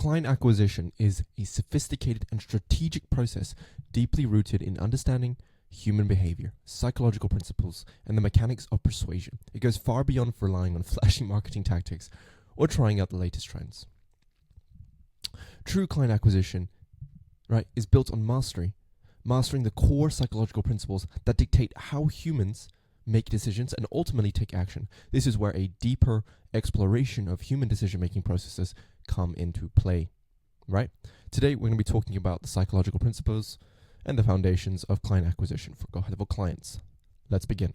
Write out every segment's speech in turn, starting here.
client acquisition is a sophisticated and strategic process deeply rooted in understanding human behavior, psychological principles, and the mechanics of persuasion. It goes far beyond relying on flashy marketing tactics or trying out the latest trends. True client acquisition, right, is built on mastering the core psychological principles that dictate how humans make decisions and ultimately take action. This is where a deeper exploration of human decision-making processes come into play, right? Today, we're going to be talking about the psychological principles and the foundations of client acquisition for GoHighLevel clients. Let's begin.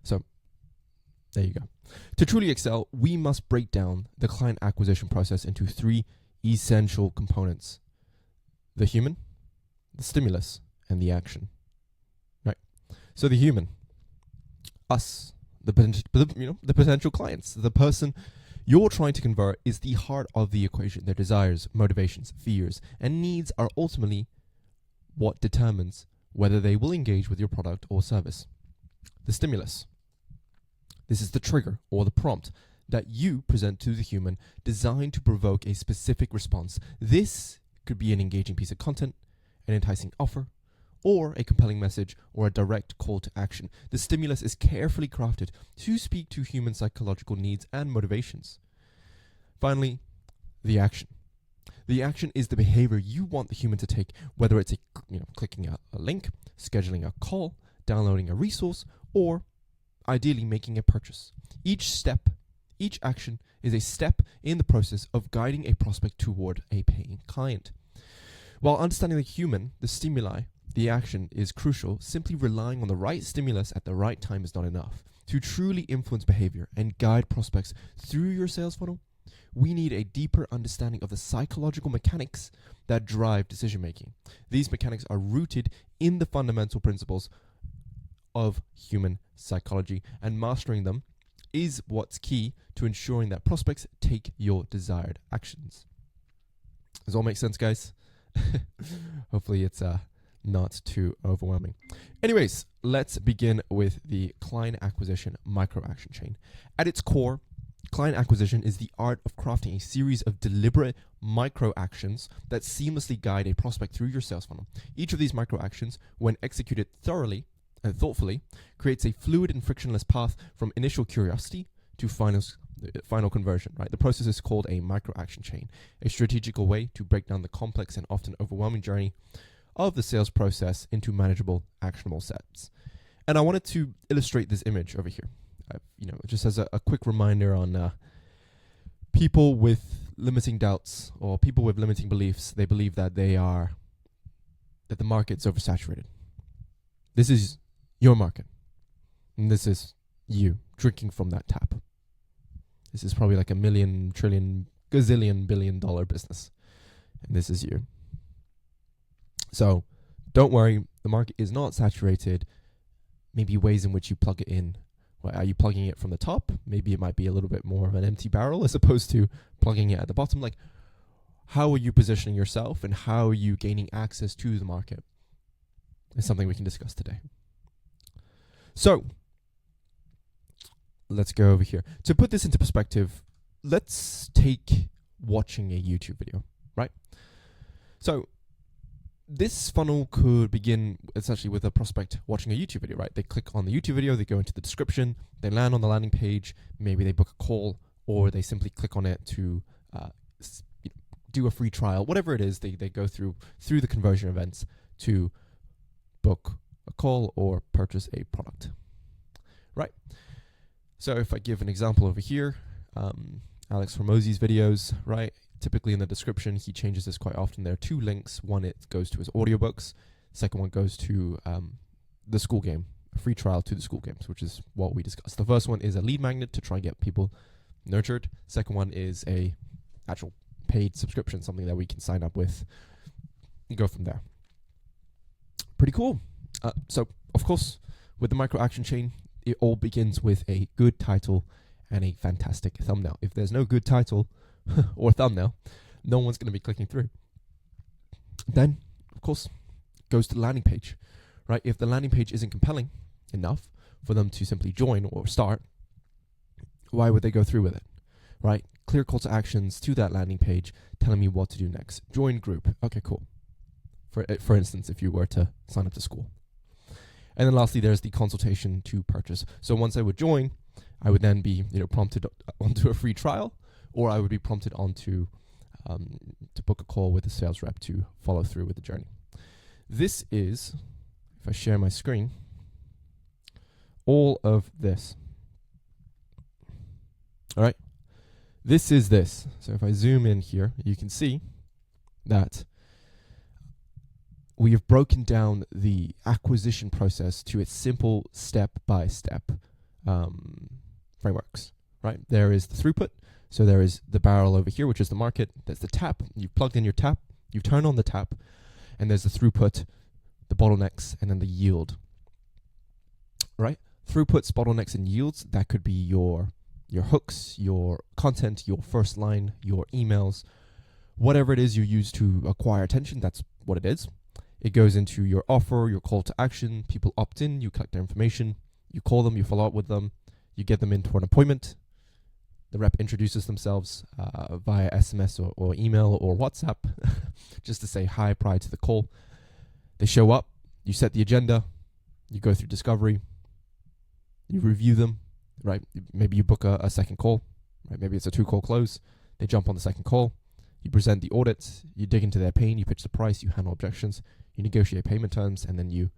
So, there you go. To truly excel, we must break down the client acquisition process into three essential components: the human, the stimulus, and the action. Right? So the human, us, the potential clients, the person you're trying to convert is the heart of the equation. Their desires, motivations, fears, and needs are ultimately what determines whether they will engage with your product or service. The stimulus. This is the trigger or the prompt that you present to the human, designed to provoke a specific response. This could be an engaging piece of content, an enticing offer, or a compelling message, or a direct call to action. The stimulus is carefully crafted to speak to human psychological needs and motivations. Finally, the action. The action is the behavior you want the human to take, whether it's clicking a link, scheduling a call, downloading a resource, or ideally making a purchase. Each action is a step in the process of guiding a prospect toward a paying client. While understanding the human, the stimuli, the action is crucial, simply relying on the right stimulus at the right time is not enough. To truly influence behavior and guide prospects through your sales funnel, we need a deeper understanding of the psychological mechanics that drive decision making. These mechanics are rooted in the fundamental principles of human psychology, and mastering them is what's key to ensuring that prospects take your desired actions. Does all make sense, guys? Hopefully it's not too overwhelming. Anyways, let's begin with the client acquisition micro-action chain. At its core, client acquisition is the art of crafting a series of deliberate micro-actions that seamlessly guide a prospect through your sales funnel. Each of these micro-actions, when executed thoroughly and thoughtfully, creates a fluid and frictionless path from initial curiosity to final conversion, right? The process is called a micro-action-chain, a strategical way to break down the complex and often overwhelming journey of the sales process into manageable, actionable steps. And I wanted to illustrate this image over here, just as a quick reminder on people with limiting doubts or people with limiting beliefs. They believe that that the market's oversaturated. This is your market, and this is you drinking from that tap. This is probably like a million, trillion, gazillion, billion-dollar business, and this is you. So don't worry, the market is not saturated. Maybe ways in which you plug it in. Well, are you plugging it from the top? Maybe it might be a little bit more of an empty barrel as opposed to plugging it at the bottom. Like, how are you positioning yourself and how are you gaining access to the market? It's something we can discuss today. So let's go over here. To put this into perspective, let's take watching a YouTube video, right? So this funnel could begin essentially with a prospect watching a YouTube video, right? They click on the YouTube video, they go into the description, they land on the landing page, maybe they book a call, or they simply click on it to do a free trial, whatever it is. They go through the conversion events to book a call or purchase a product, right? So if I give an example over here, Alex Hormozi's videos, right? Typically in the description, he changes this quite often. There are two links. One, it goes to his audiobooks. Second one goes to the school game, a free trial to the school games, which is what we discussed. The first one is a lead magnet to try and get people nurtured. Second one is a actual paid subscription, something that we can sign up with and go from there. Pretty cool. So, of course, with the micro-action chain, it all begins with a good title and a fantastic thumbnail. If there's no good title or thumbnail, no one's going to be clicking through. Then, of course, goes to the landing page, right? If the landing page isn't compelling enough for them to simply join or start, why would they go through with it, right? Clear call to actions to that landing page telling me what to do next. Join group. Okay, cool. For instance, if you were to sign up to school. And then lastly, there's the consultation to purchase. So once I would join, I would then be prompted onto a free trial, or I would be prompted onto to book a call with a sales rep to follow through with the journey. This is, if I share my screen, all of this. All right. This is this. So if I zoom in here, you can see that we have broken down the acquisition process to its simple step-by-step frameworks, right? There is the throughput. So there is the barrel over here, which is the market. There's the tap. You've plugged in your tap. You've turned on the tap. And there's the throughput, the bottlenecks, and then the yield, right? Throughputs, bottlenecks, and yields, that could be your hooks, your content, your first line, your emails, whatever it is you use to acquire attention, that's what it is. It goes into your offer, your call to action. People opt in, you collect their information, you call them, you follow up with them, you get them into an appointment. The rep introduces themselves via SMS or email or WhatsApp just to say hi prior to the call. They show up, you set the agenda, you go through discovery, you review them, right? Maybe you book a second call, right? Maybe it's a 2-call close. They jump on the second call, you present the audit, you dig into their pain, you pitch the price, you handle objections, you negotiate payment terms, and then you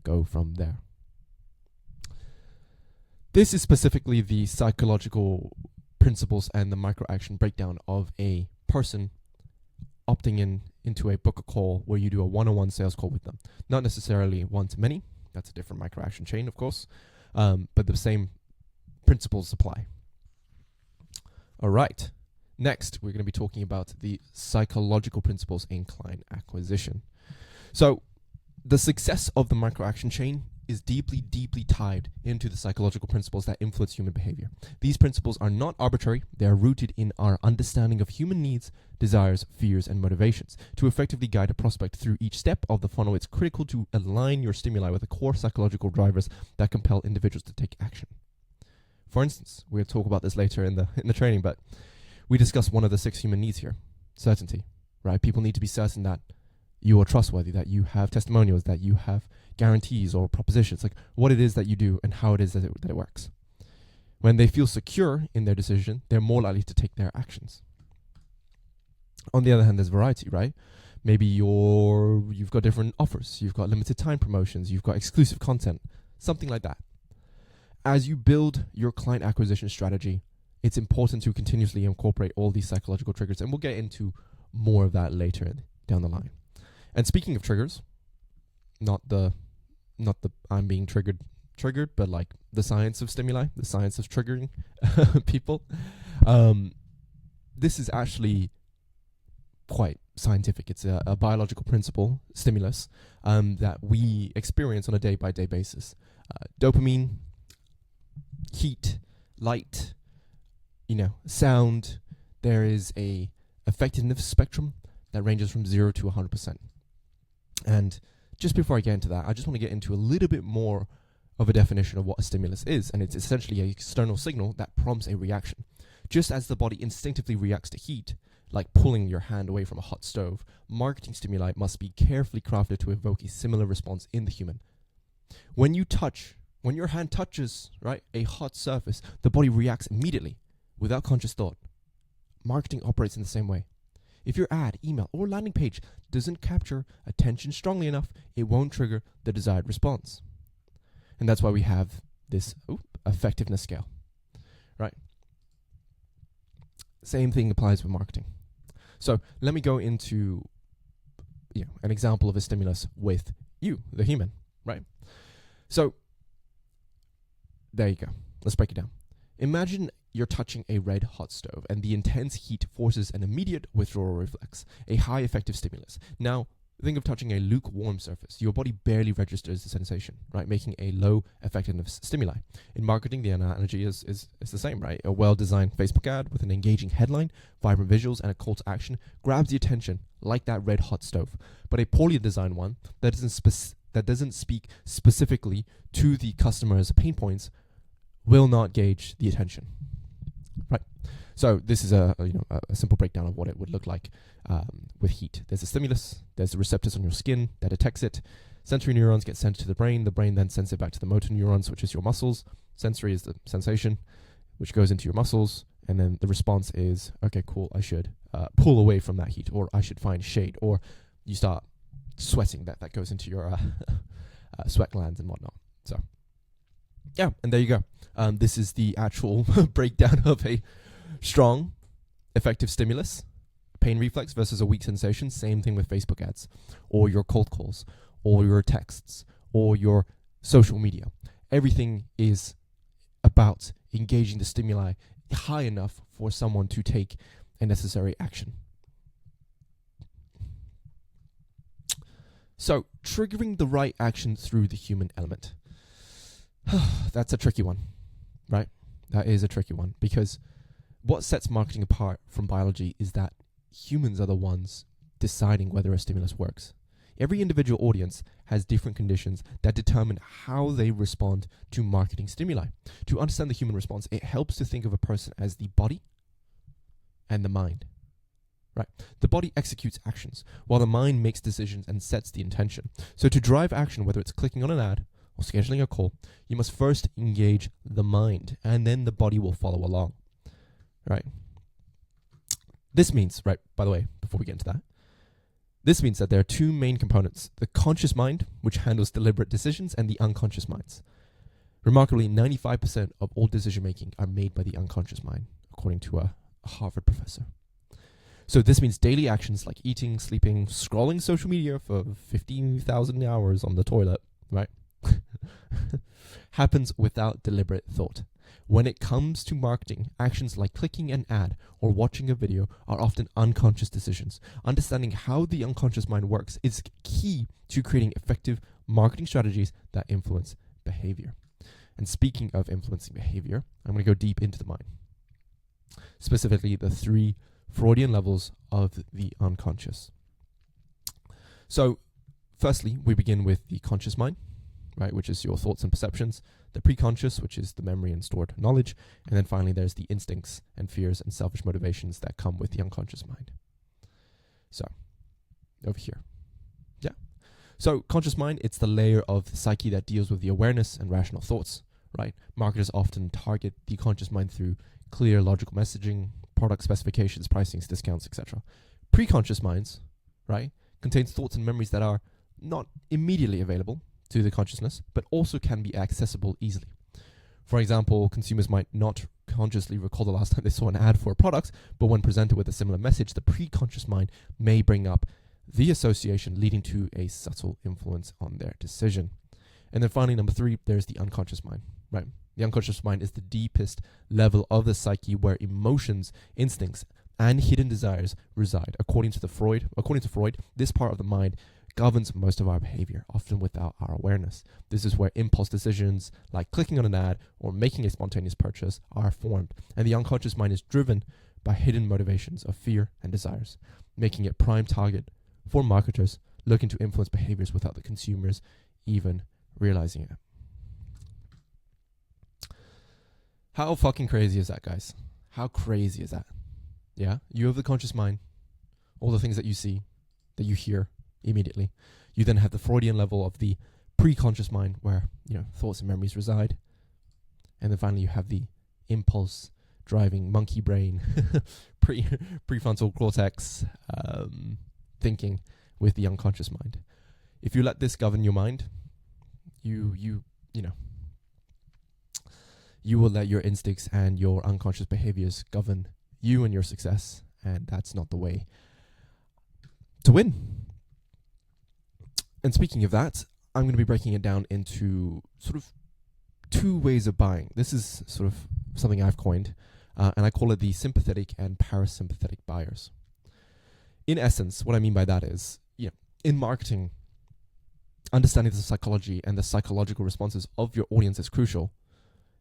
go from there. This is specifically the psychological principles and the micro-action breakdown of a person opting into a book a call where you do a one-on-one sales call with them. Not necessarily one-to-many. That's a different micro-action chain, of course. But the same principles apply. All right. Next, we're going to be talking about the psychological principles in client acquisition. So the success of the micro-action chain is deeply, deeply tied into the psychological principles that influence human behavior. These principles are not arbitrary. They are rooted in our understanding of human needs, desires, fears, and motivations. To effectively guide a prospect through each step of the funnel, it's critical to align your stimuli with the core psychological drivers that compel individuals to take action. For instance, we'll talk about this later in the training, but we discussed one of the 6 human needs here, certainty, right? People need to be certain that you are trustworthy, that you have testimonials, that you have guarantees or propositions, like what it is that you do and how it is that it works. When they feel secure in their decision, they're more likely to take their actions. On the other hand, there's variety, right? Maybe you've got different offers, you've got limited time promotions, you've got exclusive content, something like that. As you build your client acquisition strategy, it's important to continuously incorporate all these psychological triggers, and we'll get into more of that later down the line. And speaking of triggers, not the I'm being triggered, but like the science of stimuli, the science of triggering people. This is actually quite scientific. It's a biological principle, stimulus, that we experience on a day-by-day basis. Dopamine, heat, light, sound. There is a effectiveness spectrum that ranges from 0 to 100%. And just before I get into that, I just want to get into a little bit more of a definition of what a stimulus is. And it's essentially an external signal that prompts a reaction. Just as the body instinctively reacts to heat, like pulling your hand away from a hot stove, marketing stimuli must be carefully crafted to evoke a similar response in the human. When your hand touches, right, a hot surface, the body reacts immediately without conscious thought. Marketing operates in the same way. If your ad, email, or landing page doesn't capture attention strongly enough, it won't trigger the desired response. And that's why we have this effectiveness scale, right? Same thing applies with marketing. So let me go into an example of a stimulus with you, the human, right? So there you go. Let's break it down. Imagine you're touching a red hot stove and the intense heat forces an immediate withdrawal reflex, a high effective stimulus. Now, think of touching a lukewarm surface. Your body barely registers the sensation, right? Making a low effectiveness stimuli. In marketing, the analogy is the same, right? A well-designed Facebook ad with an engaging headline, vibrant visuals, and a call to action grabs the attention like that red hot stove. But a poorly designed one that doesn't speak specifically to the customer's pain points will not gauge the attention. Right. So this is a simple breakdown of what it would look like with heat. There's a stimulus, there's the receptors on your skin that detects it. Sensory neurons get sent to the brain then sends it back to the motor neurons, which is your muscles. Sensory is the sensation, which goes into your muscles, and then the response is, okay, cool, I should pull away from that heat, or I should find shade, or you start sweating. That goes into your sweat glands and whatnot. So yeah, and there you go. This is the actual breakdown of a strong, effective stimulus, pain reflex versus a weak sensation. Same thing with Facebook ads, or your cold calls, or your texts, or your social media. Everything is about engaging the stimuli high enough for someone to take a necessary action. So, triggering the right action through the human element. That's a tricky one, right? That is a tricky one, because what sets marketing apart from biology is that humans are the ones deciding whether a stimulus works. Every individual audience has different conditions that determine how they respond to marketing stimuli. To understand the human response, it helps to think of a person as the body and the mind. Right? The body executes actions, while the mind makes decisions and sets the intention. So to drive action, whether it's clicking on an ad or scheduling a call, you must first engage the mind, and then the body will follow along. Right? This means, right, by the way, before we get into that, this means that there are two main components: the conscious mind, which handles deliberate decisions, and the unconscious minds. Remarkably, 95% of all decision-making are made by the unconscious mind, according to a Harvard professor. So this means daily actions like eating, sleeping, scrolling social media for 15,000 hours on the toilet, right? Happens without deliberate thought. When it comes to marketing, actions like clicking an ad or watching a video are often unconscious decisions. Understanding how the unconscious mind works is key to creating effective marketing strategies that influence behavior. And speaking of influencing behavior, I'm going to go deep into the mind. Specifically, the 3 Freudian levels of the unconscious. So, firstly, we begin with the conscious mind, right, which is your thoughts and perceptions, the preconscious, which is the memory and stored knowledge, and then finally there's the instincts and fears and selfish motivations that come with the unconscious mind. So, over here. Yeah. So, conscious mind, it's the layer of the psyche that deals with the awareness and rational thoughts, right? Marketers often target the conscious mind through clear logical messaging, product specifications, pricings, discounts, etc. Preconscious minds, right, contains thoughts and memories that are not immediately available to the consciousness, but also can be accessible easily. For example, consumers might not consciously recall the last time they saw an ad for a product, but when presented with a similar message, the preconscious mind may bring up the association, leading to a subtle influence on their decision. And then finally, number 3, there's the unconscious mind, right? The unconscious mind is the deepest level of the psyche where emotions, instincts, and hidden desires reside. According to Freud, this part of the mind governs most of our behavior, often without our awareness. This is where impulse decisions like clicking on an ad or making a spontaneous purchase are formed, and the unconscious mind is driven by hidden motivations of fear and desires, making it prime target for marketers looking to influence behaviors without the consumers even realizing it. How fucking crazy is that, guys? How crazy is that? Yeah, you have the conscious mind, all the things that you see, that you hear immediately. You then have the Freudian level of the preconscious mind where, thoughts and memories reside. And then finally you have the impulse driving monkey brain, prefrontal cortex thinking with the unconscious mind. If you let this govern your mind, you will let your instincts and your unconscious behaviors govern you and your success, and that's not the way to win. And speaking of that, I'm going to be breaking it down into sort of 2 ways of buying. This is sort of something I've coined, and I call it the sympathetic and parasympathetic buyers. In essence, what I mean by that is, in marketing, understanding the psychology and the psychological responses of your audience is crucial,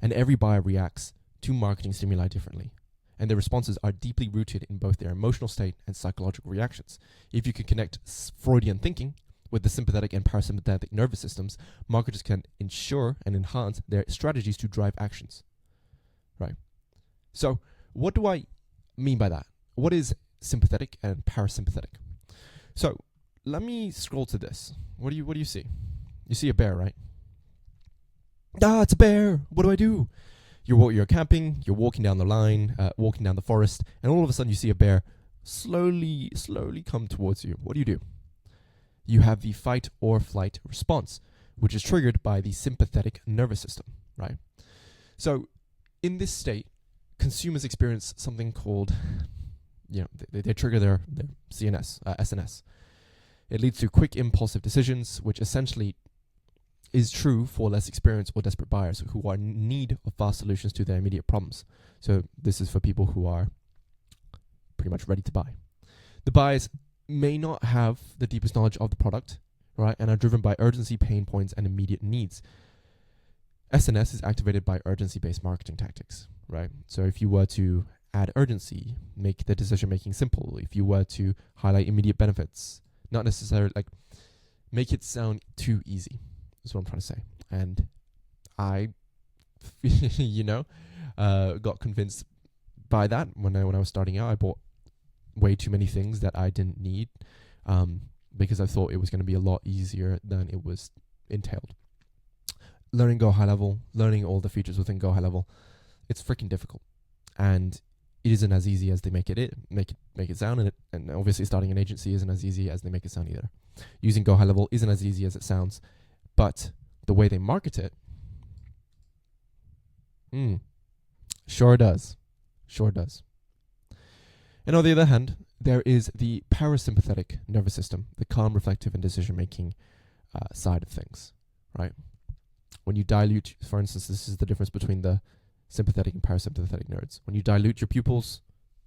and every buyer reacts to marketing stimuli differently, and their responses are deeply rooted in both their emotional state and psychological reactions. If you can connect Freudian thinking with the sympathetic and parasympathetic nervous systems, marketers can ensure and enhance their strategies to drive actions. Right? So, what do I mean by that? What is sympathetic and parasympathetic? So let me scroll to this. What do you see? You see a bear, right? Ah, it's a bear. What do I do? You're camping. You're walking down the line, walking down the forest, and all of a sudden you see a bear slowly come towards you. What do? You have the fight or flight response, which is triggered by the sympathetic nervous system, right? So in this state, consumers experience something called, they trigger their CNS, SNS. It leads to quick impulsive decisions, which essentially is true for less experienced or desperate buyers who are in need of fast solutions to their immediate problems. So this is for people who are pretty much ready to buy. The buyers may not have the deepest knowledge of the product, right, and are driven by urgency, pain points, and immediate needs. SNS is activated by urgency-based marketing tactics, right? So if you were to add urgency, make the decision-making simple, if you were to highlight immediate benefits, not necessarily make it sound too easy, is what I'm trying to say. And I, got convinced by that when I was starting out. I bought way too many things that I didn't need, because I thought it was going to be a lot easier than it was entailed. Learning GoHighLevel, learning all the features within GoHighLevel, it's freaking difficult, and it isn't as easy as they make it sound, and obviously starting an agency isn't as easy as they make it sound either. Using GoHighLevel isn't as easy as it sounds, but the way they market it, sure does. And on the other hand, there is the parasympathetic nervous system, the calm, reflective, and decision-making side of things, right? When you dilute, for instance, this is the difference between the sympathetic and parasympathetic nerds. When you dilute your pupils,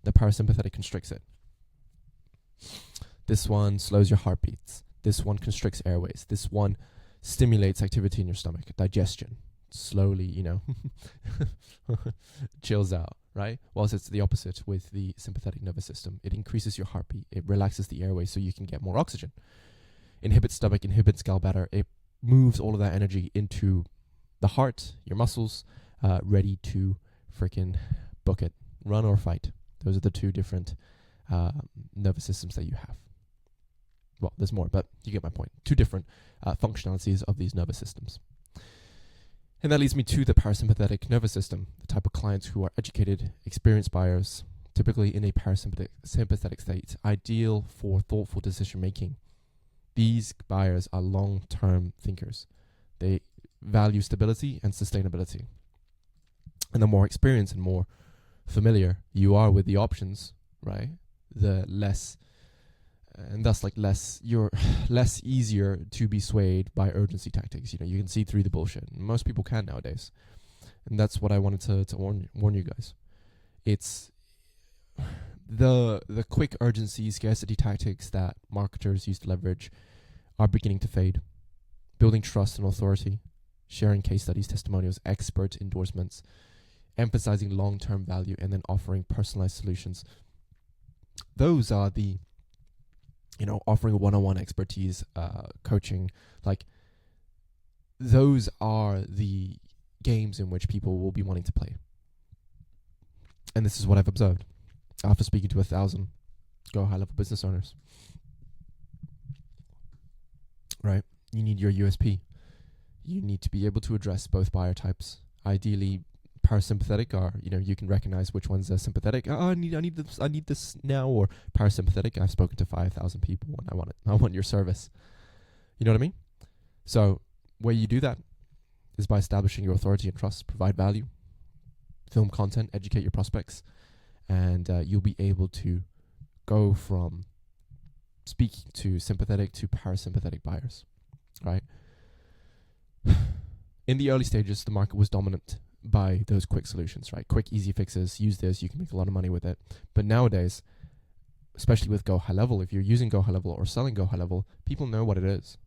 the parasympathetic constricts it. This one slows your heartbeats. This one constricts airways. This one stimulates activity in your stomach, digestion. Slowly, chills out, right? Whilst it's the opposite with the sympathetic nervous system. It increases your heartbeat. It relaxes the airways so you can get more oxygen. Inhibits stomach, inhibits gallbladder. It moves all of that energy into the heart, your muscles, ready to freaking book it, run or fight. Those are the two different nervous systems that you have. Well, there's more, but you get my point. Two different functionalities of these nervous systems. And that leads me to the parasympathetic nervous system, the type of clients who are educated, experienced buyers, typically in a parasympathetic state, ideal for thoughtful decision making. These buyers are long-term thinkers. They value stability and sustainability. And the more experienced and more familiar you are with the options, right, the less, and thus you're less easier to be swayed by urgency tactics. You can see through the bullshit. Most people can nowadays. And that's what I wanted to warn you guys. It's the quick urgency, scarcity tactics that marketers use to leverage are beginning to fade. Building trust and authority, sharing case studies, testimonials, expert endorsements, emphasizing long-term value, and then offering personalized solutions. Those are the, offering one-on-one expertise, coaching, those are the games in which people will be wanting to play. And this is what I've observed after speaking to 1,000 GoHighLevel business owners. Right? You need your USP. You need to be able to address both buyer types. Ideally, parasympathetic, or you can recognize which ones are sympathetic. I need this now. Or parasympathetic. I've spoken to 5,000 people and I want it. I want your service. You know what I mean? So where you do that is by establishing your authority and trust. Provide value, film content, educate your prospects, and you'll be able to go from speaking to sympathetic to parasympathetic buyers, right? In the early stages, the market was dominant by those quick solutions, right? Quick, easy fixes. Use this, you can make a lot of money with it. But nowadays, especially with GoHighLevel, if you're using GoHighLevel or selling GoHighLevel, people know what it is.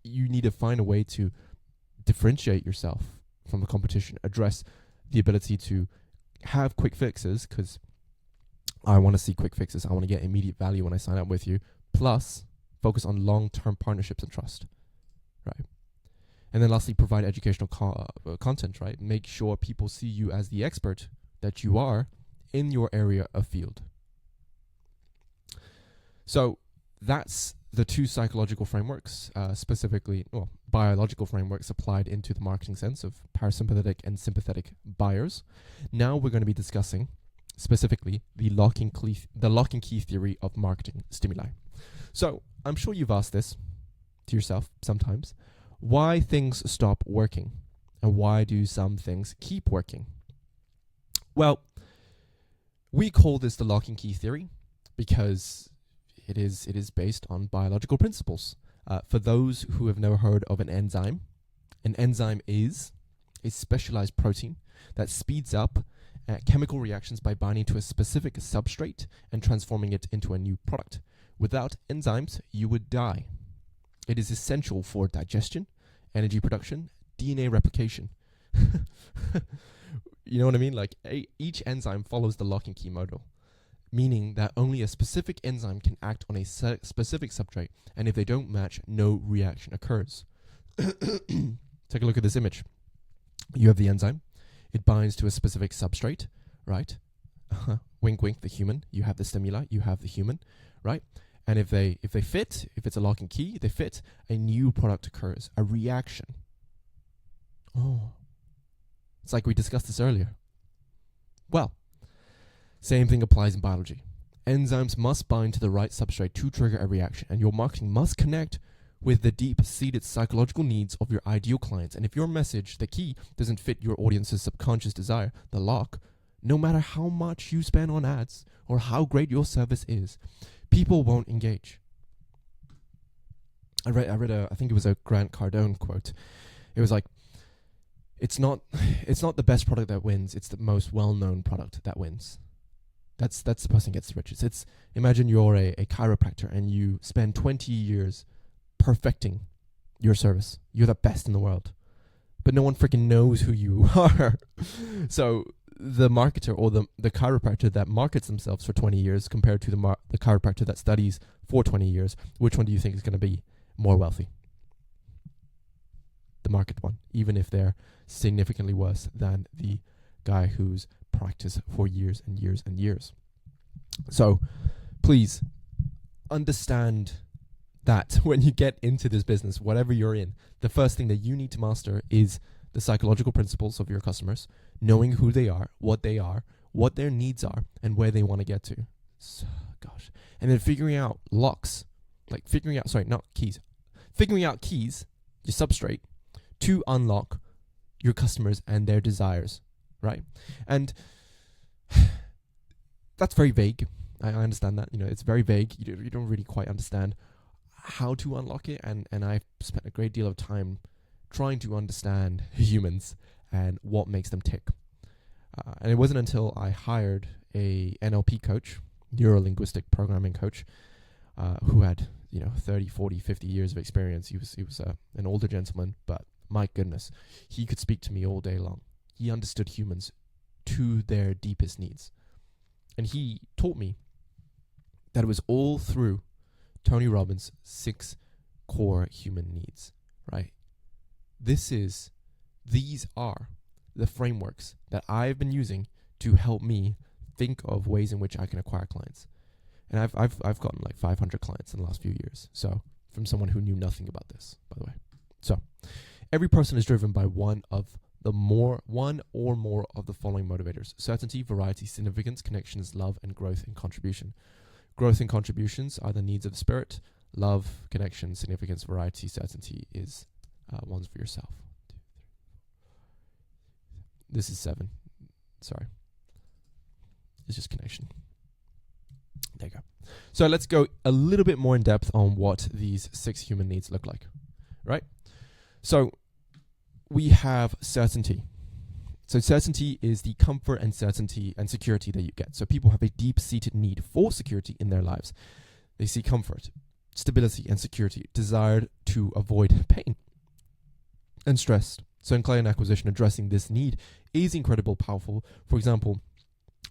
You need to find a way to differentiate yourself from the competition, address the ability to have quick fixes, because I want to see quick fixes. I want to get immediate value when I sign up with you. Plus, focus on long-term partnerships and trust, right? And then lastly, provide educational content, right? Make sure people see you as the expert that you are in your area of field. So that's the two psychological frameworks, biological frameworks applied into the marketing sense of parasympathetic and sympathetic buyers. Now we're going to be discussing specifically the lock and key theory of marketing stimuli. So I'm sure you've asked this to yourself sometimes. Why things stop working and why do some things keep working? Well, we call this the lock and key theory because it is based on biological principles. For those who have never heard of an enzyme is a specialized protein that speeds up chemical reactions by binding to a specific substrate and transforming it into a new product. Without enzymes, you would die. It is essential for digestion, energy production, DNA replication. You know what I mean? Like each enzyme follows the lock and key model, meaning that only a specific enzyme can act on a specific substrate, and if they don't match, no reaction occurs. Take a look at this image. You have the enzyme. It binds to a specific substrate, right? Wink, wink, the human. You have the stimuli. You have the human, right? And if they fit, if it's a lock and key, they fit, a new product occurs, a reaction. Oh. It's like we discussed this earlier. Well, same thing applies in biology. Enzymes must bind to the right substrate to trigger a reaction, and your marketing must connect with the deep-seated psychological needs of your ideal clients. And if your message, the key, doesn't fit your audience's subconscious desire, the lock, no matter how much you spend on ads or how great your service is, people won't engage. I read I think it was a Grant Cardone quote. It was like, it's not the best product that wins, it's the most well-known product that wins. That's the person who gets the riches. Imagine you're a chiropractor and you spend 20 years perfecting your service. You're the best in the world, but no one freaking knows who you are. So the marketer or the chiropractor that markets themselves for 20 years compared to the chiropractor that studies for 20 years, which one do you think is going to be more wealthy? The market one, even if they're significantly worse than the guy who's practiced for years and years and years. So please understand that when you get into this business, whatever you're in, the first thing that you need to master is the psychological principles of your customers, knowing who they are, what their needs are, and where they want to get to. So, gosh. And then figuring out locks, figuring out keys, your substrate, to unlock your customers and their desires, right? And that's very vague. I understand that. It's very vague. You don't really quite understand how to unlock it. And I've spent a great deal of time trying to understand humans and what makes them tick. And it wasn't until I hired a NLP coach, neuro-linguistic programming coach, who had 30, 40, 50 years of experience. He was an older gentleman, but my goodness, he could speak to me all day long. He understood humans to their deepest needs. And he taught me that it was all through Tony Robbins' 6 core human needs, right? These are the frameworks that I've been using to help me think of ways in which I can acquire clients. And I've gotten like 500 clients in the last few years. So from someone who knew nothing about this, by the way. So every person is driven by one or more of the following motivators: certainty, variety, significance, connections, love, and growth and contribution. Growth and contributions are the needs of the spirit. Love, connection, significance, variety, certainty is ones for yourself. This is 7. Sorry. It's just connection. There you go. So let's go a little bit more in depth on what these 6 human needs look like, right? So we have certainty. So certainty is the comfort and certainty and security that you get. So people have a deep-seated need for security in their lives. They see comfort, stability, and security, desired to avoid pain and stress. So in client acquisition, addressing this need is incredibly powerful. For example,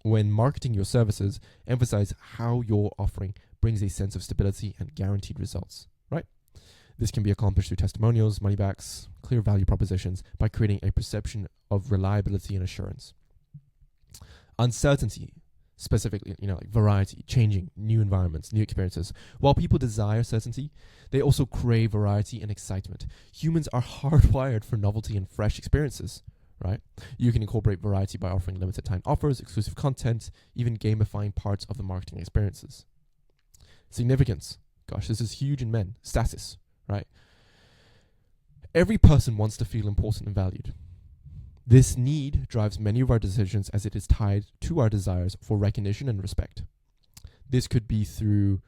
when marketing your services, emphasize how your offering brings a sense of stability and guaranteed results, right? This can be accomplished through testimonials, money backs, clear value propositions by creating a perception of reliability and assurance. Uncertainty. specifically, like variety, changing, new environments, new experiences. While people desire certainty, they also crave variety and excitement. Humans are hardwired for novelty and fresh experiences, right? You can incorporate variety by offering limited time offers, exclusive content, even gamifying parts of the marketing experiences. Significance. Gosh, this is huge in men. Status, right? Every person wants to feel important and valued. This need drives many of our decisions as it is tied to our desires for recognition and respect. This could be through,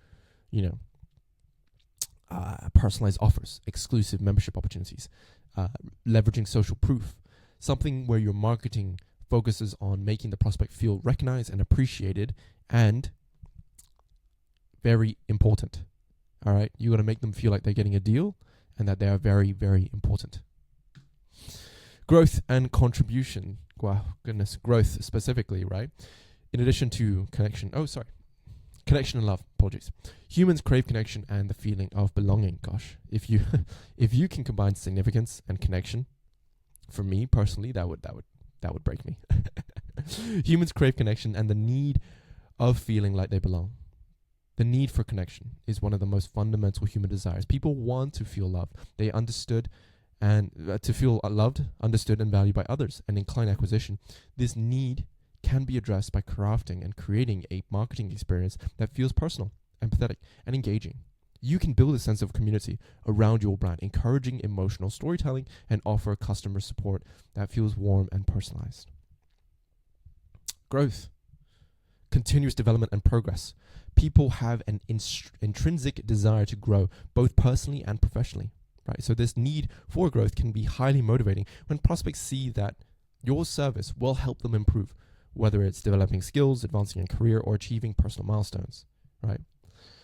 personalized offers, exclusive membership opportunities, leveraging social proof, something where your marketing focuses on making the prospect feel recognized and appreciated and very important. All right, you got to make them feel like they're getting a deal and that they are very, very important. Growth and contribution. Wow, goodness, growth specifically, right? In addition to connection and love, apologies. Humans crave connection and the feeling of belonging. Gosh, if you can combine significance and connection, for me personally, that would break me. Humans crave connection and the need of feeling like they belong. The need for connection is one of the most fundamental human desires. People want to feel loved. They understood and to feel loved, understood, and valued by others. And in client acquisition, this need can be addressed by crafting and creating a marketing experience that feels personal, empathetic, and engaging. You can build a sense of community around your brand, encouraging emotional storytelling and offer customer support that feels warm and personalized. Growth, continuous development, and progress. People have an intrinsic desire to grow, both personally and professionally. Right, so this need for growth can be highly motivating when prospects see that your service will help them improve, whether it's developing skills, advancing in career, or achieving personal milestones, right?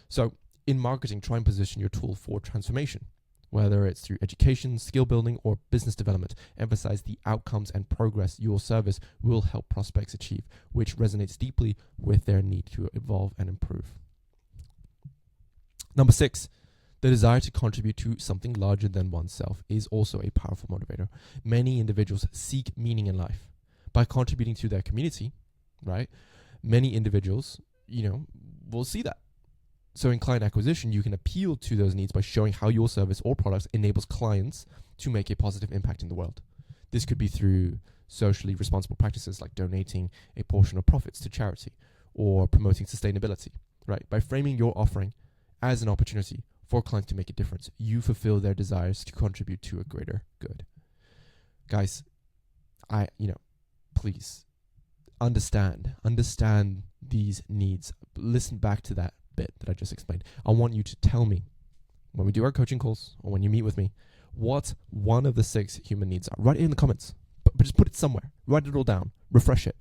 So in marketing, try and position your tool for transformation, whether it's through education, skill building, or business development. Emphasize the outcomes and progress your service will help prospects achieve, which resonates deeply with their need to evolve and improve. Number 6. The desire to contribute to something larger than oneself is also a powerful motivator. Many individuals seek meaning in life by contributing to their community, right? Many individuals, will see that. So in client acquisition, you can appeal to those needs by showing how your service or products enables clients to make a positive impact in the world. This could be through socially responsible practices like donating a portion of profits to charity or promoting sustainability, right? By framing your offering as an opportunity for clients to make a difference, you fulfill their desires to contribute to a greater good. Guys, please understand these needs. Listen back to that bit that I just explained. I want you to tell me when we do our coaching calls or when you meet with me, what one of the 6 human needs are. Write it in the comments, but just put it somewhere. Write it all down. Refresh it.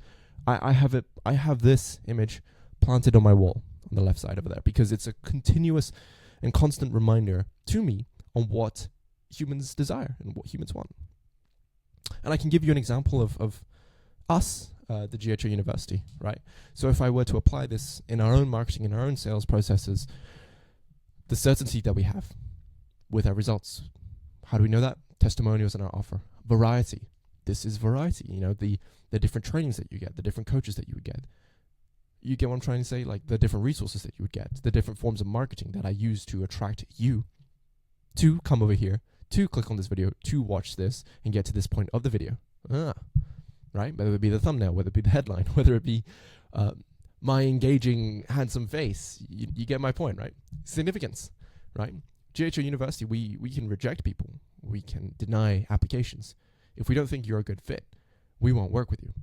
I have this image planted on my wall on the left side over there because it's a continuous and constant reminder to me on what humans desire and what humans want. And I can give you an example of us, the GoHighLevel University, right? So if I were to apply this in our own marketing, in our own sales processes, the certainty that we have with our results. How do we know that? Testimonials in our offer. Variety. This is variety. The different trainings that you get, the different coaches that you would get. You get what I'm trying to say? Like the different resources that you would get, the different forms of marketing that I use to attract you to come over here, to click on this video, to watch this, and get to this point of the video. Right? Whether it be the thumbnail, whether it be the headline, whether it be my engaging, handsome face. You get my point, right? Significance, right? GoHighLevel University, we can reject people. We can deny applications. If we don't think you're a good fit, we won't work with you.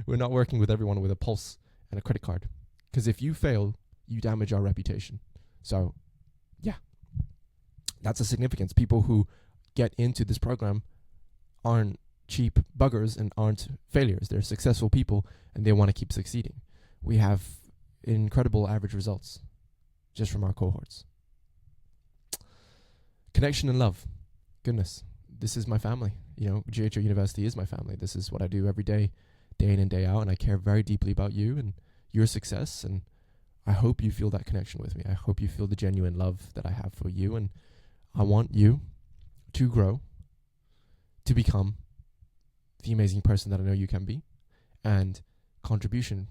We're not working with everyone with a pulse and a credit card, because if you fail, you damage our reputation. So yeah, that's a significance. People who get into this program aren't cheap buggers and aren't failures. They're successful people and they want to keep succeeding. We have incredible average results just from our cohorts. Connection and love. Goodness, this is my family. GoHighLevel University is my family. This is what I do every day, day in and day out, and I care very deeply about you and your success, and I hope you feel that connection with me. I hope you feel the genuine love that I have for you, and I want you to grow, to become the amazing person that I know you can be, and contribution.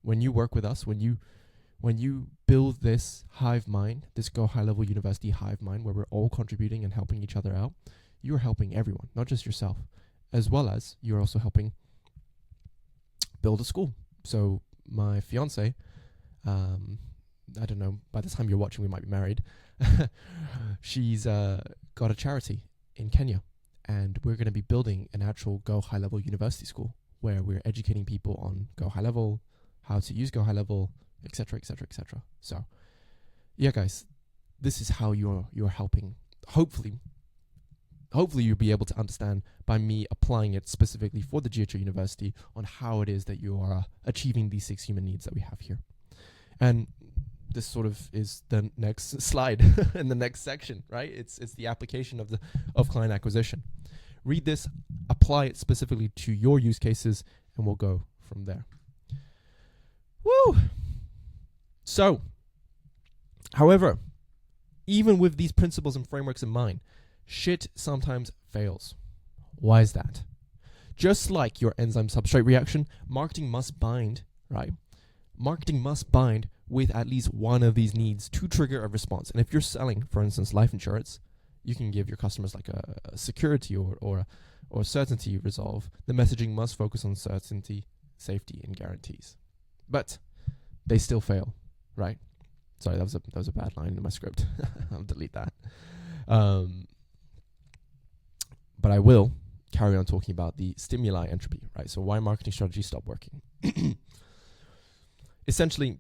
When you work with us, when you build this hive mind, this GoHighLevel University hive mind, where we're all contributing and helping each other out, you're helping everyone, not just yourself, as well as you're also helping build a school. So my fiance, I don't know, by the time you're watching, we might be married. She's got a charity in Kenya, and we're going to be building an actual GoHighLevel University school where we're educating people on GoHighLevel, how to use GoHighLevel, etc., etc., etc. So, yeah, guys, this is how you're helping. Hopefully you'll be able to understand by me applying it specifically for the GHO University on how it is that you are achieving these 6 human needs that we have here. And this sort of is the next slide in the next section, right? It's the application of client acquisition. Read this, apply it specifically to your use cases, and we'll go from there. Woo! So, however, even with these principles and frameworks in mind, shit sometimes fails. Why is that? Just like your enzyme substrate reaction, marketing must bind, right? Marketing must bind with at least one of these needs to trigger a response. And if you're selling, for instance, life insurance, you can give your customers like a security or certainty resolve. The messaging must focus on certainty, safety, and guarantees. But they still fail, right? Sorry, that was a bad line in my script. I'll delete that. But I will carry on talking about the stimuli entropy, right? So why marketing strategies stop working. Essentially,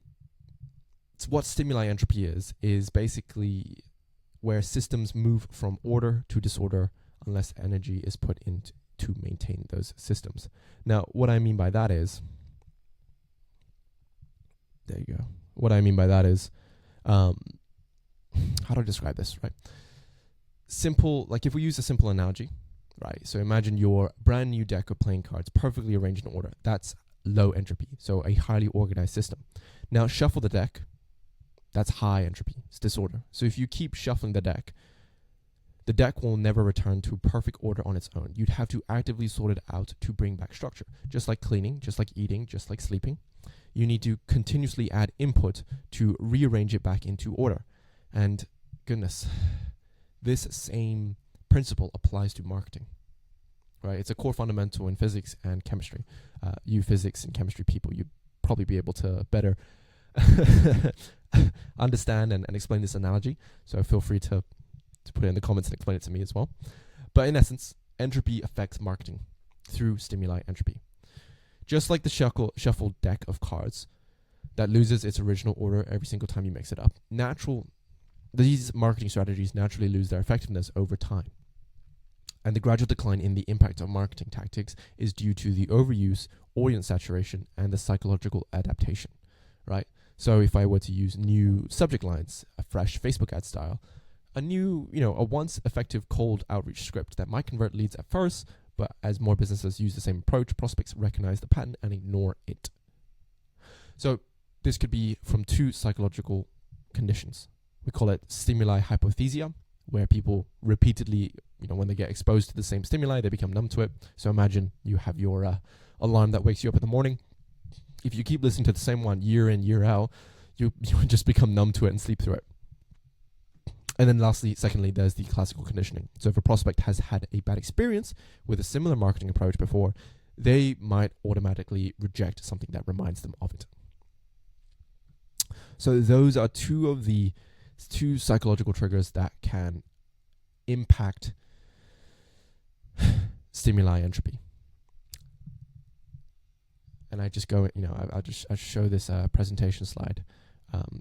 what stimuli entropy is basically where systems move from order to disorder unless energy is put in to maintain those systems. Now, what I mean by that is, there you go. What I mean by that is, how do I describe this, right? Simple, like if we use a simple analogy, right? So imagine your brand new deck of playing cards perfectly arranged in order. That's low entropy, so a highly organized system. Now shuffle the deck. That's high entropy. It's disorder. So if you keep shuffling the deck will never return to perfect order on its own. You'd have to actively sort it out to bring back structure. Just like cleaning, just like eating, just like sleeping. You need to continuously add input to rearrange it back into order. And goodness, this same principle applies to marketing, right? It's a core fundamental in physics and chemistry. You physics and chemistry people, you'd probably be able to better understand and explain this analogy. So feel free to put it in the comments and explain it to me as well. But in essence, entropy affects marketing through stimuli entropy. Just like the shuffled deck of cards that loses its original order every single time you mix it up, these marketing strategies naturally lose their effectiveness over time. And the gradual decline in the impact of marketing tactics is due to the overuse, audience saturation, and the psychological adaptation, right? So if I were to use new subject lines, a fresh Facebook ad style, a once effective cold outreach script that might convert leads at first, but as more businesses use the same approach, prospects recognize the pattern and ignore it. So this could be from 2 psychological conditions. We call it stimuli hypothesia, where people repeatedly, when they get exposed to the same stimuli, they become numb to it. So imagine you have your alarm that wakes you up in the morning. If you keep listening to the same one year in, year out, you just become numb to it and sleep through it. And then secondly, there's the classical conditioning. So if a prospect has had a bad experience with a similar marketing approach before, they might automatically reject something that reminds them of it. So those are 2 of the 2 psychological triggers that can impact stimuli entropy. And I just go, I show this presentation slide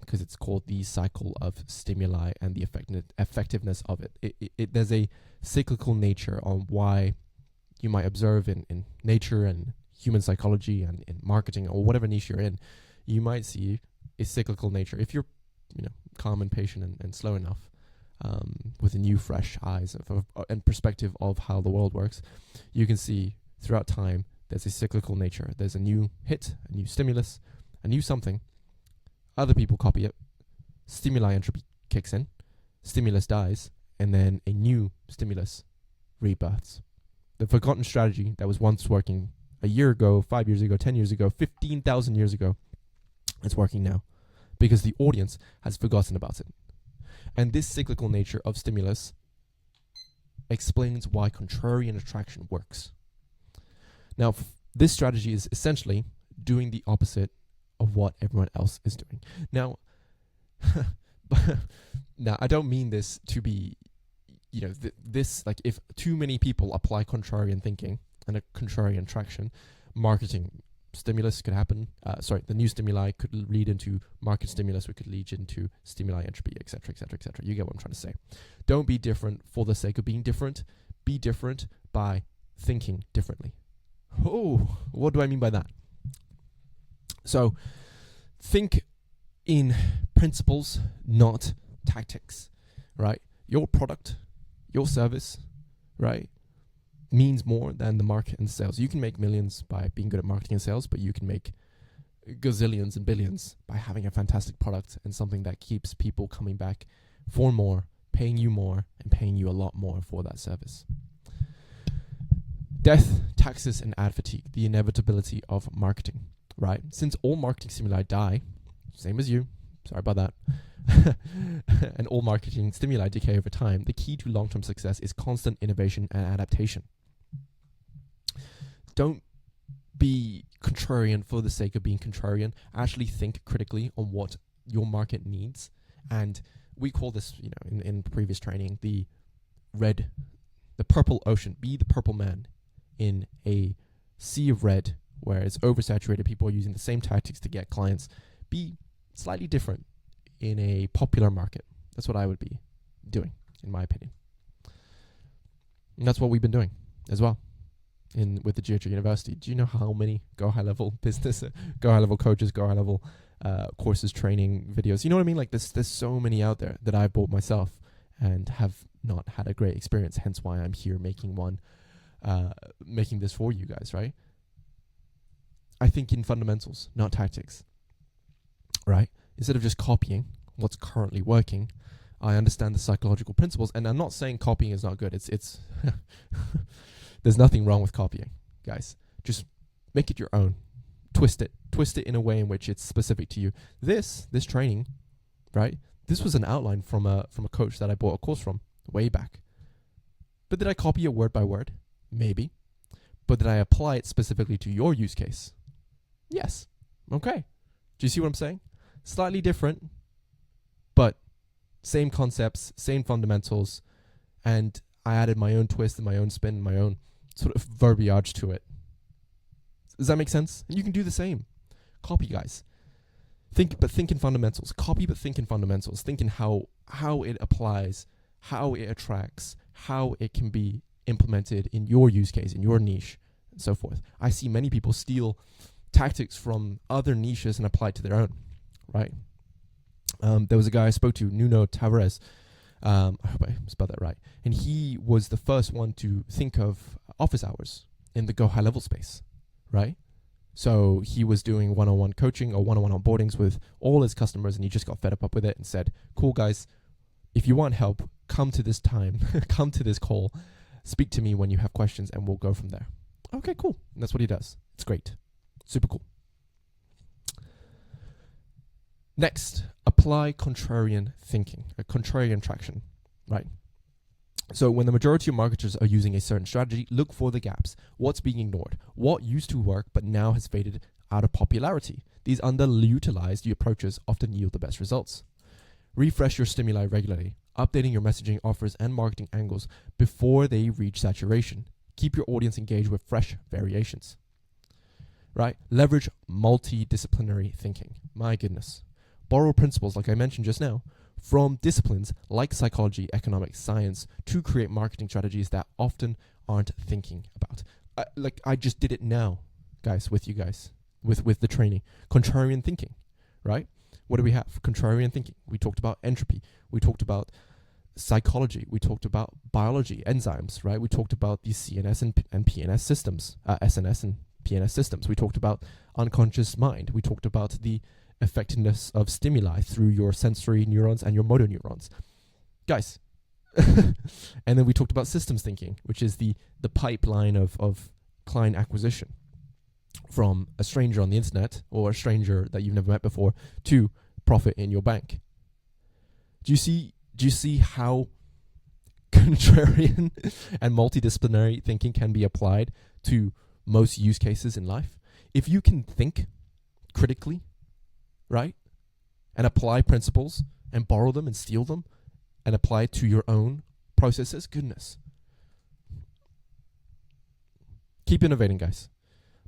because it's called the cycle of stimuli and the effectiveness of it. There's a cyclical nature on why you might observe in nature and human psychology and in marketing or whatever niche you're in. You might see a cyclical nature. If you're calm and patient and slow enough, with a new fresh eyes and perspective of how the world works, you can see throughout time there's a cyclical nature. There's a new hit, a new stimulus, a new something. Other people copy it. Stimuli entropy kicks in. Stimulus dies. And then a new stimulus rebirths. The forgotten strategy that was once working a year ago, 5 years ago, 10 years ago, 15,000 years ago. It's working now because the audience has forgotten about it. And this cyclical nature of stimulus explains why contrarian attraction works. Now, this strategy is essentially doing the opposite of what everyone else is doing. Now, I don't mean this to be, this, like, if too many people apply contrarian thinking and a contrarian attraction, marketing stimulus could happen. The new stimuli could lead into market stimulus, which could lead into stimuli entropy, etc., etc., etc. You get what I'm trying to say. Don't be different for the sake of being different. Be different by thinking differently. Oh, what do I mean by that? So, think in principles, not tactics, right? Your product, your service, right, means more than the market and sales. You can make millions by being good at marketing and sales, but you can make gazillions and billions by having a fantastic product and something that keeps people coming back for more, paying you more, and paying you a lot more for that service. Death, taxes, and ad fatigue, the inevitability of marketing, right? Since all marketing stimuli die, same as you, sorry about that, and all marketing stimuli decay over time, the key to long-term success is constant innovation and adaptation. Don't be contrarian for the sake of being contrarian. Actually think critically on what your market needs. And we call this, in previous training, the purple ocean. Be the purple man in a sea of red where it's oversaturated. People are using the same tactics to get clients. Be slightly different in a popular market. That's what I would be doing, in my opinion. And that's what we've been doing as well with the GoHighLevel University. Do you know how many GoHighLevel business, GoHighLevel coaches, GoHighLevel courses, training videos? You know what I mean? Like there's so many out there that I've bought myself and have not had a great experience. Hence why I'm here making this for you guys, right? I think in fundamentals, not tactics, right? Instead of just copying what's currently working, I understand the psychological principles. And I'm not saying copying is not good. It's there's nothing wrong with copying, guys. Just make it your own. Twist it in a way in which it's specific to you. This training, right? This was an outline from a coach that I bought a course from way back. But did I copy it word by word? Maybe. But did I apply it specifically to your use case? Yes. Okay. Do you see what I'm saying? Slightly different, but same concepts, same fundamentals, and I added my own twist and my own spin and my own sort of verbiage to it. Does that make sense? And you can do the same. Copy, guys. Think in fundamentals. Copy, but think in fundamentals. Think in how it applies, how it attracts, how it can be implemented in your use case, in your niche, and so forth. I see many people steal tactics from other niches and apply it to their own, right? There was a guy I spoke to, Nuno Tavares. I hope I spelled that right. And he was the first one to think of office hours in the GoHighLevel space, right? So he was doing one-on-one coaching or one-on-one onboardings with all his customers, and he just got fed up with it and said, cool, guys, if you want help, come to this time, come to this call, speak to me when you have questions, and we'll go from there. Okay, cool. And that's what he does. It's great. Super cool. Next, apply contrarian thinking, a contrarian traction, right? So when the majority of marketers are using a certain strategy, look for the gaps. What's being ignored? What used to work but now has faded out of popularity? These underutilized approaches often yield the best results. Refresh your stimuli regularly, updating your messaging offers and marketing angles before they reach saturation. Keep your audience engaged with fresh variations, right? Leverage multi-disciplinary thinking. My goodness. Borrow principles, like I mentioned just now, from disciplines like psychology, economics, science, to create marketing strategies that often aren't thinking about. I just did it now, guys, with you guys, with the training. Contrarian thinking, right? What do we have? Contrarian thinking. We talked about entropy. We talked about psychology. We talked about biology, enzymes, right? We talked about the CNS and PNS systems, SNS and PNS systems. We talked about unconscious mind. We talked about the effectiveness of stimuli through your sensory neurons and your motor neurons. Guys. And then we talked about systems thinking, which is the pipeline of client acquisition, from a stranger on the internet or a stranger that you've never met before to profit in your bank. Do you see how contrarian and multidisciplinary thinking can be applied to most use cases in life? If you can think critically, right, and apply principles and borrow them and steal them and apply it to your own processes, goodness. Keep innovating, guys.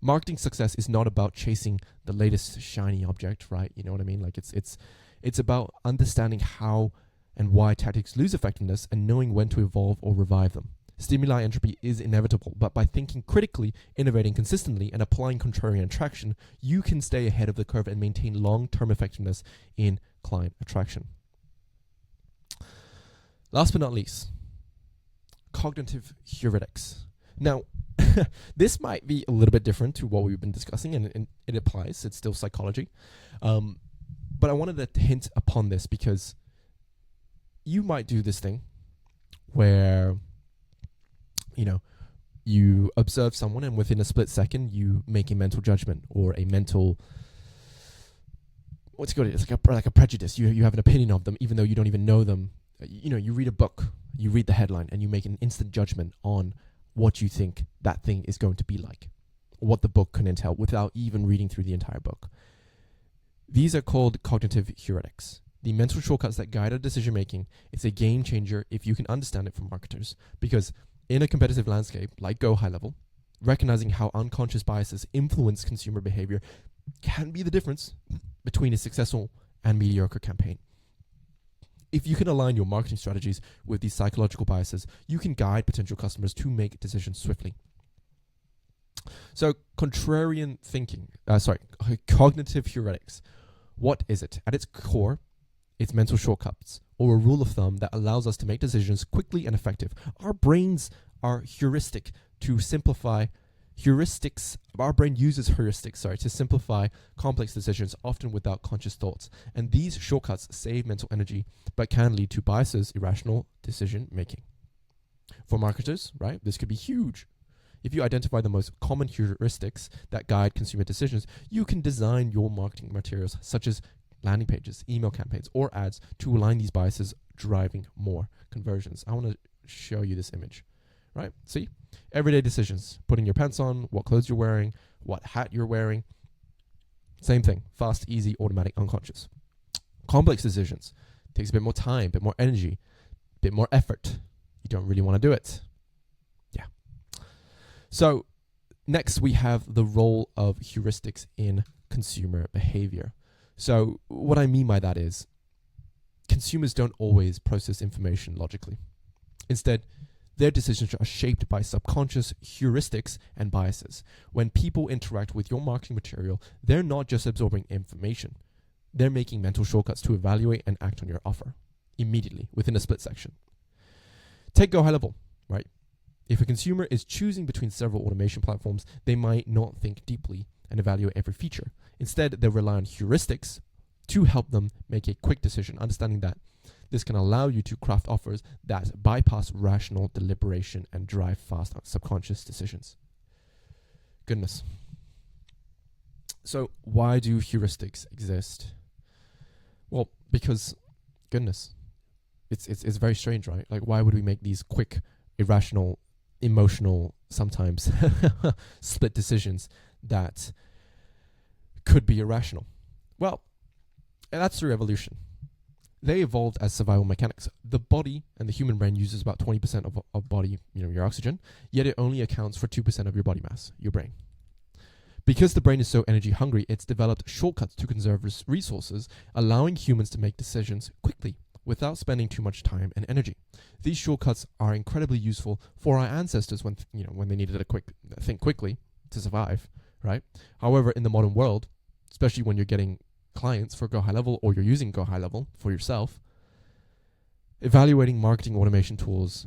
Marketing success is not about chasing the latest shiny object, right? You know what I mean? Like it's about understanding how and why tactics lose effectiveness and knowing when to evolve or revive them. Stimuli entropy is inevitable, but by thinking critically, innovating consistently, and applying contrarian attraction, you can stay ahead of the curve and maintain long-term effectiveness in client attraction. Last but not least, cognitive heuristics. Now, this might be a little bit different to what we've been discussing, and it applies. It's still psychology. But I wanted to hint upon this because you might do this thing where, you know, you observe someone and within a split second you make a mental judgment or a mental, what's it called? It's like a prejudice. You have an opinion of them even though you don't even know them. You know, you read a book, you read the headline, and you make an instant judgment on what you think that thing is going to be like, or what the book can entail without even reading through the entire book. These are called cognitive heuristics. The mental shortcuts that guide our decision making. It's a game changer if you can understand it for marketers, because in a competitive landscape like GoHighLevel, recognizing how unconscious biases influence consumer behavior can be the difference between a successful and mediocre campaign. If you can align your marketing strategies with these psychological biases, you can guide potential customers to make decisions swiftly. So, cognitive heuristics. What is it? At its core, it's mental shortcuts, or a rule of thumb that allows us to make decisions quickly and effective. Our brains are heuristic to simplify heuristics. Our brain uses heuristics, to simplify complex decisions, often without conscious thoughts. And these shortcuts save mental energy, but can lead to biases, irrational decision making. For marketers, right, this could be huge. If you identify the most common heuristics that guide consumer decisions, you can design your marketing materials, such as landing pages, email campaigns, or ads, to align these biases, driving more conversions. I want to show you this image, right? See? Everyday decisions, putting your pants on, what clothes you're wearing, what hat you're wearing. Same thing, fast, easy, automatic, unconscious. Complex decisions, takes a bit more time, a bit more energy, a bit more effort. You don't really want to do it. Yeah. So next we have the role of heuristics in consumer behavior. So what I mean by that is consumers don't always process information logically. Instead, their decisions are shaped by subconscious heuristics and biases. When people interact with your marketing material, they're not just absorbing information. They're making mental shortcuts to evaluate and act on your offer immediately within a split second. Take GoHighLevel, right? If a consumer is choosing between several automation platforms, they might not think deeply and evaluate every feature. Instead, they rely on heuristics to help them make a quick decision, understanding that this can allow you to craft offers that bypass rational deliberation and drive fast subconscious decisions. Goodness. So why do heuristics exist? Well, because, goodness, it's very strange, right? Like, why would we make these quick, irrational, emotional, sometimes split decisions that could be irrational? Well, that's through evolution. They evolved as survival mechanics. The body and the human brain uses about 20% of body, your oxygen, yet it only accounts for 2% of your body mass, your brain. Because the brain is so energy hungry, it's developed shortcuts to conserve resources, allowing humans to make decisions quickly without spending too much time and energy. These shortcuts are incredibly useful for our ancestors when they needed to think quickly to survive, right? However, in the modern world, especially when you're getting clients for GoHighLevel or you're using GoHighLevel for yourself, evaluating marketing automation tools,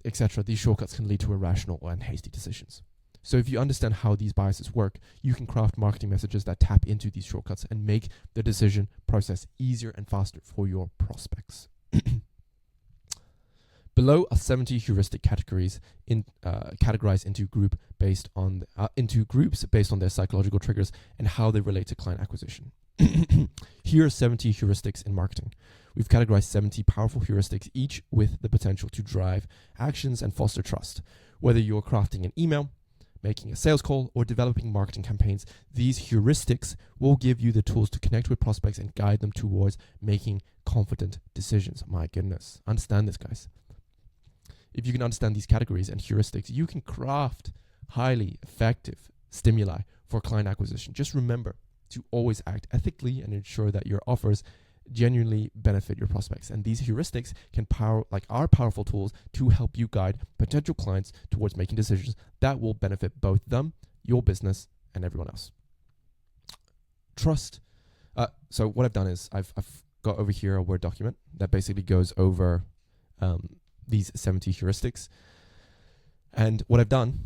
etc., these shortcuts can lead to irrational and hasty decisions. So if you understand how these biases work, you can craft marketing messages that tap into these shortcuts and make the decision process easier and faster for your prospects. Below are 70 heuristic categories categorized into groups based on their psychological triggers and how they relate to client acquisition. Here are 70 heuristics in marketing. We've categorized 70 powerful heuristics, each with the potential to drive actions and foster trust. Whether you're crafting an email, making a sales call, or developing marketing campaigns, these heuristics will give you the tools to connect with prospects and guide them towards making confident decisions. My goodness. Understand this, guys. If you can understand these categories and heuristics, you can craft highly effective stimuli for client acquisition. Just remember to always act ethically and ensure that your offers genuinely benefit your prospects. And these heuristics are powerful tools to help you guide potential clients towards making decisions that will benefit both them, your business, and everyone else. Trust. So what I've done is I've got over here a Word document that basically goes over these 70 heuristics. And what I've done,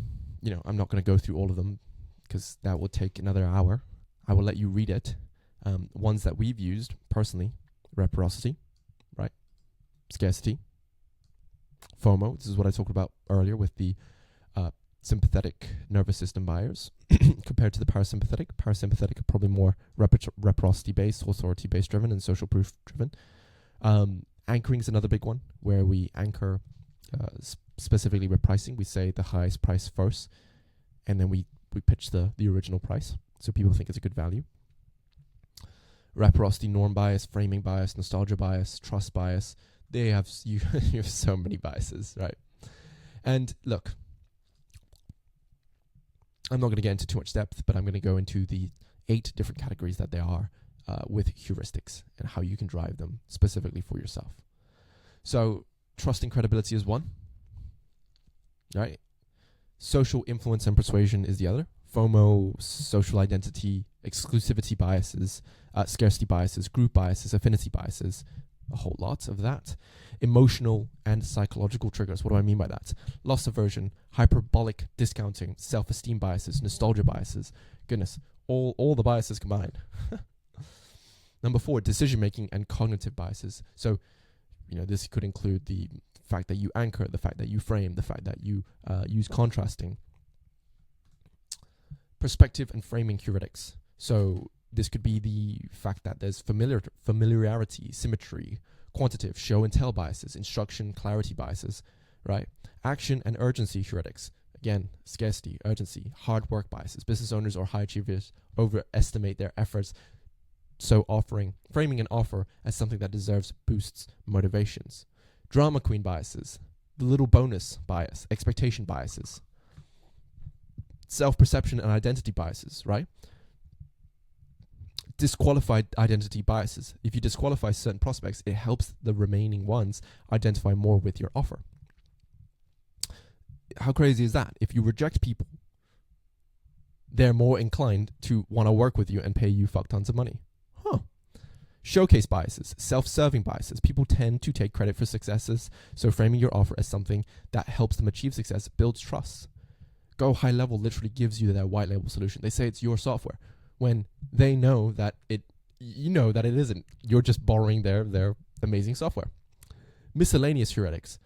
I'm not going to go through all of them because that will take another hour. I will let you read it. Ones that we've used personally: reciprocity, right? Scarcity, FOMO. This is what I talked about earlier with the sympathetic nervous system buyers compared to the parasympathetic. Parasympathetic are probably more reciprocity-based, authority-based driven, and social proof driven. Anchoring is another big one, where we anchor specifically with pricing. We say the highest price first, and then we pitch the original price, so people think it's a good value. Reciprocity, norm bias, framing bias, nostalgia bias, trust bias. They have you have so many biases, right? And look, I'm not going to get into too much depth, but I'm going to go into the 8 different categories that there are with heuristics and how you can drive them specifically for yourself. So trust and credibility is one, right? Social influence and persuasion is the other. FOMO, social identity, exclusivity biases, scarcity biases, group biases, affinity biases, a whole lot of that. Emotional and psychological triggers. What do I mean by that? Loss aversion, hyperbolic discounting, self-esteem biases, nostalgia biases. Goodness, all the biases combined. Number 4, decision-making and cognitive biases. So, this could include the fact that you anchor, the fact that you frame, the fact that you use contrasting. Perspective and framing heuristics. So this could be the fact that there's familiarity, symmetry, quantitative, show and tell biases, instruction, clarity biases, right? Action and urgency heuristics. Again, scarcity, urgency, hard work biases. Business owners or high achievers overestimate their efforts, so framing an offer as something that deserves boosts motivations. Drama queen biases, the little bonus bias, expectation biases. Self-perception and identity biases, right? Disqualified identity biases. If you disqualify certain prospects, it helps the remaining ones identify more with your offer. How crazy is that? If you reject people, they're more inclined to want to work with you and pay you fuck tons of money. Showcase biases, self-serving biases. People tend to take credit for successes, so framing your offer as something that helps them achieve success builds trust. GoHighLevel literally gives you their white label solution. They say it's your software when they know that it isn't. You're just borrowing their amazing software. Miscellaneous heuristics,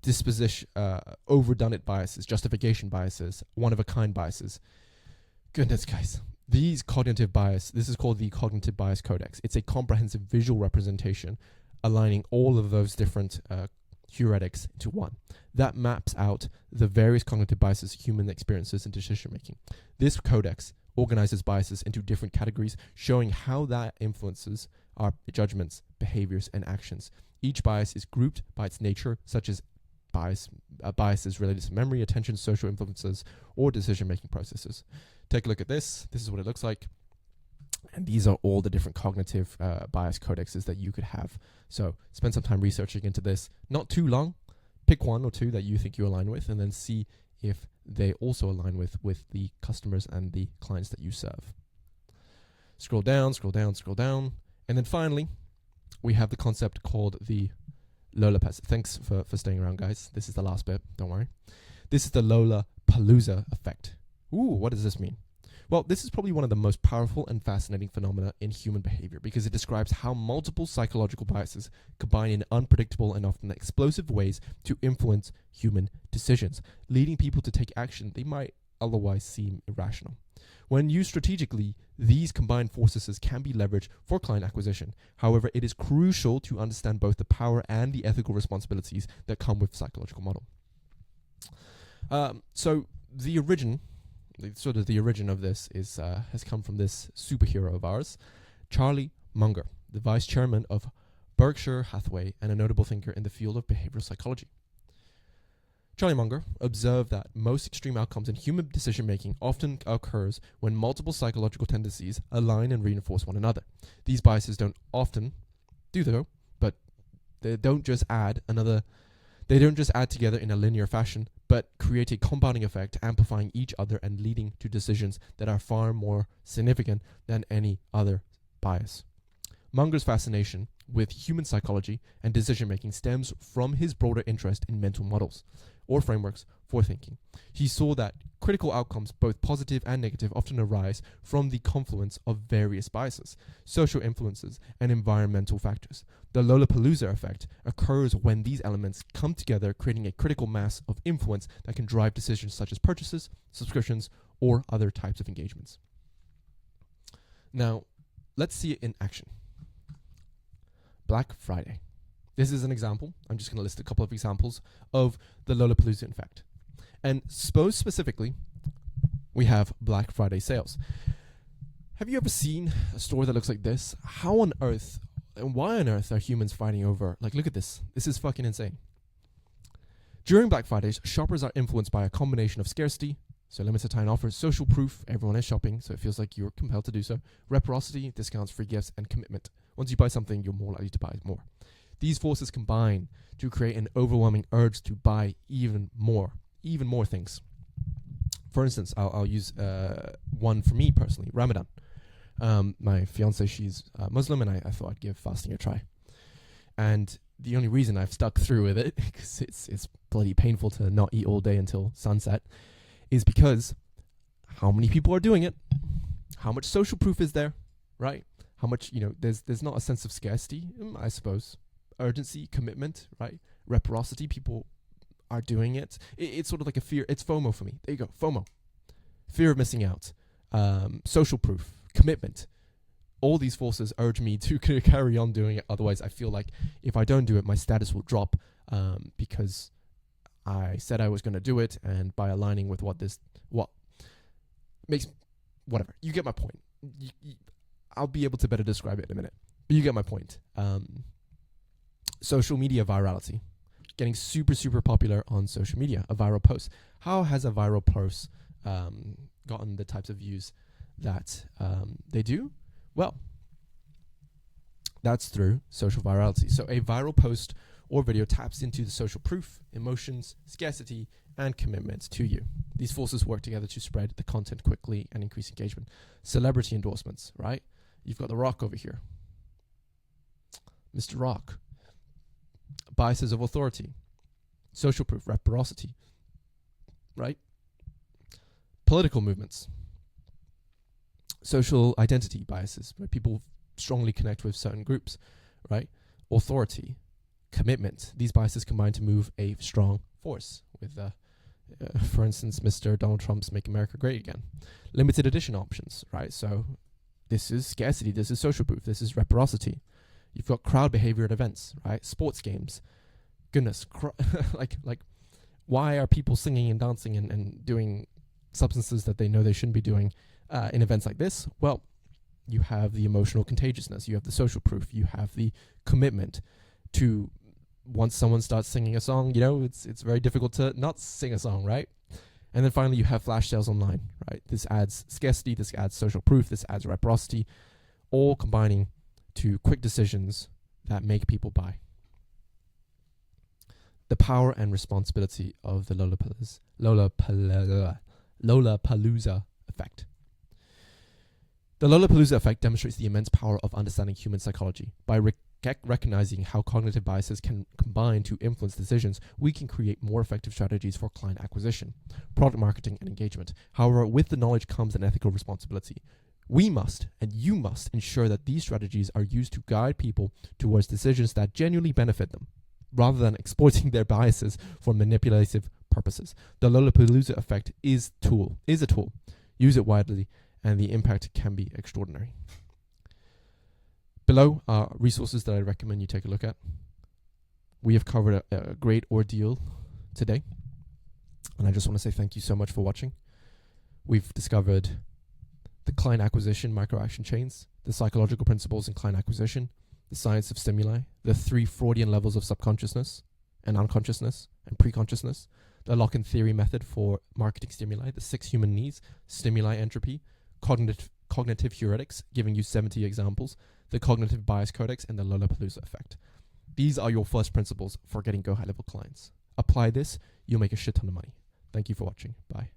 disposition, overdone it biases, justification biases, one-of-a-kind biases. Goodness, guys. These cognitive bias, this is called the Cognitive Bias Codex. It's a comprehensive visual representation aligning all of those different heuristics into one. That maps out the various cognitive biases human experiences in decision-making. This codex organizes biases into different categories, showing how that influences our judgments, behaviors, and actions. Each bias is grouped by its nature, such as biases related to memory, attention, social influences, or decision-making processes. Take a look at this. This is what it looks like. And these are all the different cognitive bias codexes that you could have. So spend some time researching into this. Not too long. Pick 1 or 2 that you think you align with, and then see if they also align with the customers and the clients that you serve. Scroll down, scroll down, scroll down. And then finally, we have the concept called the Lollapalooza. Thanks for staying around, guys. This is the last bit. Don't worry. This is the Lollapalooza Effect. Ooh, what does this mean? Well, this is probably one of the most powerful and fascinating phenomena in human behavior because it describes how multiple psychological biases combine in unpredictable and often explosive ways to influence human decisions, leading people to take action they might otherwise seem irrational. When used strategically, these combined forces can be leveraged for client acquisition. However, it is crucial to understand both the power and the ethical responsibilities that come with psychological model. So the origin of this is has come from this superhero of ours, Charlie Munger, the vice chairman of Berkshire Hathaway and a notable thinker in the field of behavioral psychology. Charlie Munger observed that most extreme outcomes in human decision-making often occurs when multiple psychological tendencies align and reinforce one another. These biases don't often do though, but they don't just add together in a linear fashion, but create a compounding effect, amplifying each other and leading to decisions that are far more significant than any other bias. Munger's fascination with human psychology and decision-making stems from his broader interest in mental models, or frameworks for thinking. He saw that critical outcomes, both positive and negative, often arise from the confluence of various biases, social influences, and environmental factors. The Lollapalooza effect occurs when these elements come together, creating a critical mass of influence that can drive decisions such as purchases, subscriptions, or other types of engagements. Now, let's see it in action. Black Friday. This is an example. I'm just going to list a couple of examples of the Lollapalooza effect. And specifically, we have Black Friday sales. Have you ever seen a store that looks like this? How on earth and why on earth are humans fighting over? Like, look at this. This is fucking insane. During Black Fridays, shoppers are influenced by a combination of scarcity, so limited time offers, social proof, everyone is shopping, so it feels like you're compelled to do so, reciprocity, discounts, free gifts, and commitment. Once you buy something, you're more likely to buy more. These forces combine to create an overwhelming urge to buy even more things. For instance, I'll use one for me personally, Ramadan. My fiance, she's Muslim, and I thought I'd give fasting a try. And the only reason I've stuck through with it, because it's bloody painful to not eat all day until sunset, is because how many people are doing it? How much social proof is there, right? How much, there's not a sense of scarcity, I suppose. Urgency, commitment, right? Reciprocity, people are doing it. It's sort of like a fear. It's FOMO for me. There you go, FOMO. Fear of missing out. Social proof, commitment. All these forces urge me to carry on doing it. Otherwise, I feel like if I don't do it, my status will drop because I said I was going to do it, and by aligning with what makes, whatever. You get my point. I'll be able to better describe it in a minute. But you get my point. Social media virality. Getting super, super popular on social media. A viral post. How has a viral post gotten the types of views that they do? Well, that's through social virality. So a viral post or video taps into the social proof, emotions, scarcity, and commitment to you. These forces work together to spread the content quickly and increase engagement. Celebrity endorsements, right? You've got The Rock over here. Mr. Rock. Biases of authority. Social proof, reciprocity, right? Political movements. Social identity biases, where people strongly connect with certain groups, right? Authority, commitment. These biases combine to move a strong force with, for instance, Mr. Donald Trump's Make America Great Again. Limited edition options, right? So this is scarcity, this is social proof, this is reciprocity. You've got crowd behavior at events, right? Sports games. Goodness, like why are people singing and dancing and doing substances that they know they shouldn't be doing in events like this? Well, you have the emotional contagiousness, you have the social proof, you have the commitment to, once someone starts singing a song, it's very difficult to not sing a song, right? And then finally you have flash sales online, right? This adds scarcity, this adds social proof, this adds reciprocity, all combining to quick decisions that make people buy. The power and responsibility of the Lollapalooza effect. The Lollapalooza effect demonstrates the immense power of understanding human psychology. By recognizing how cognitive biases can combine to influence decisions, we can create more effective strategies for client acquisition, product marketing, and engagement. However, with the knowledge comes an ethical responsibility. We must, and you must, ensure that these strategies are used to guide people towards decisions that genuinely benefit them, rather than exploiting their biases for manipulative purposes. The Lollapalooza effect is a tool. Use it widely, and the impact can be extraordinary. Below are resources that I recommend you take a look at. We have covered a great ordeal today, and I just want to say thank you so much for watching. We've discovered the client acquisition micro-action chains, the psychological principles in client acquisition, the science of stimuli, the 3 Freudian levels of subconsciousness and unconsciousness and preconsciousness, the lock-in theory method for marketing stimuli, the 6 human needs, stimuli entropy, cognitive heuristics, giving you 70 examples, the cognitive bias codex, and the Lollapalooza effect. These are your first principles for getting Go High Level clients. Apply this, you'll make a shit ton of money. Thank you for watching. Bye.